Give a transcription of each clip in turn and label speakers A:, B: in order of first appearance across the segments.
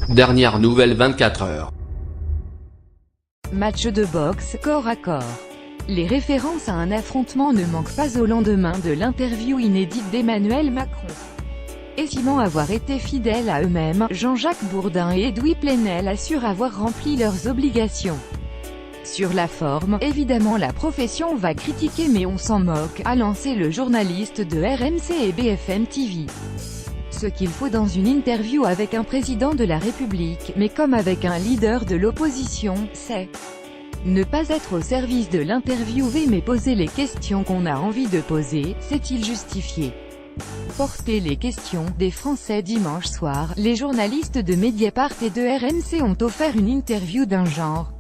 A: Dernière nouvelle 24 heures.
B: Match de boxe, corps à corps. Les références à un affrontement ne manquent pas au lendemain de l'interview inédite d'Emmanuel Macron. Estimant avoir été fidèles à eux-mêmes, Jean-Jacques Bourdin et Edoui Plenel assurent avoir rempli leurs obligations. Sur la forme, évidemment la profession va critiquer mais on s'en moque, a lancé le journaliste de RMC et BFM TV. Ce qu'il faut dans une interview avec un président de la République, mais comme avec un leader de l'opposition, c'est ne pas être au service de l'interviewé mais poser les questions qu'on a envie de poser, c'est-il justifié? Porter les questions des Français. Dimanche soir, les journalistes de Mediapart et de RMC ont offert une interview d'un genre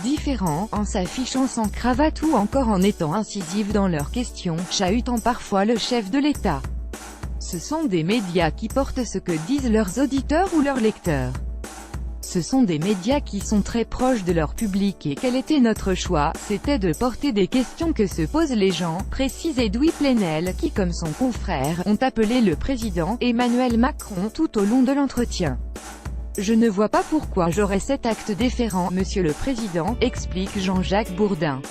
B: différent, en s'affichant sans cravate ou encore en étant incisifs dans leurs questions, chahutant parfois le chef de l'État. Ce sont des médias qui portent ce que disent leurs auditeurs ou leurs lecteurs. Ce sont des médias qui sont très proches de leur public et quel était notre choix, c'était de porter des questions que se posent les gens, précise Edoui Plenel, qui comme son confrère, ont appelé le président, Emmanuel Macron, tout au long de l'entretien. Je ne vois pas pourquoi j'aurais cet acte déférent, monsieur le président, explique Jean-Jacques Bourdin.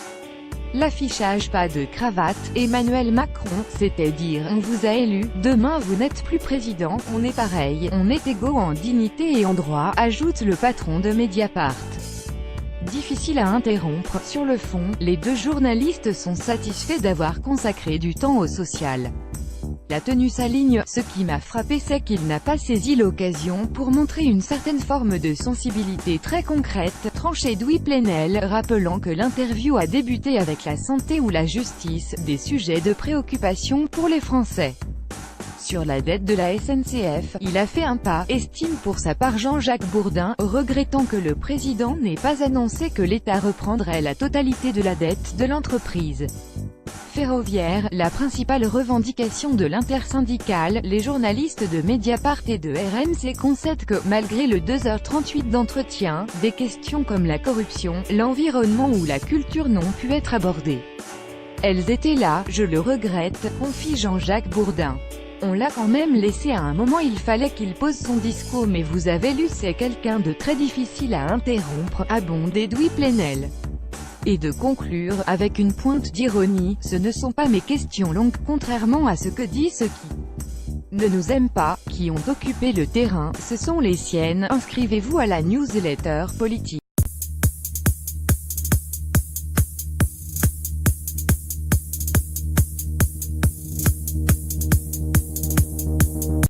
B: L'affichage pas de cravate, Emmanuel Macron, c'était dire on vous a élu, demain vous n'êtes plus président, on est pareil, on est égaux en dignité et en droit, ajoute le patron de Mediapart. Difficile à interrompre, sur le fond, les deux journalistes sont satisfaits d'avoir consacré du temps au social. La tenue s'aligne, ce qui m'a frappé c'est qu'il n'a pas saisi l'occasion pour montrer une certaine forme de sensibilité très concrète, tranche Edoui Plenel, rappelant que l'interview a débuté avec la santé ou la justice, des sujets de préoccupation pour les Français. Sur la dette de la SNCF, il a fait un pas, estime pour sa part Jean-Jacques Bourdin, regrettant que le président n'ait pas annoncé que l'État reprendrait la totalité de la dette de l'entreprise ferroviaire, la principale revendication de l'intersyndicale. Les journalistes de Mediapart et de RMC concèdent que, malgré le 2h38 d'entretien, des questions comme la corruption, l'environnement ou la culture n'ont pu être abordées. Elles étaient là, je le regrette, confie Jean-Jacques Bourdin. On l'a quand même laissé à un moment, il fallait qu'il pose son discours mais vous avez lu c'est quelqu'un de très difficile à interrompre, abonde Edoui Plenel. Et de conclure, avec une pointe d'ironie, ce ne sont pas mes questions longues, contrairement à ce que disent ceux qui ne nous aiment pas, qui ont occupé le terrain, ce sont les siennes. Inscrivez-vous à la newsletter politique.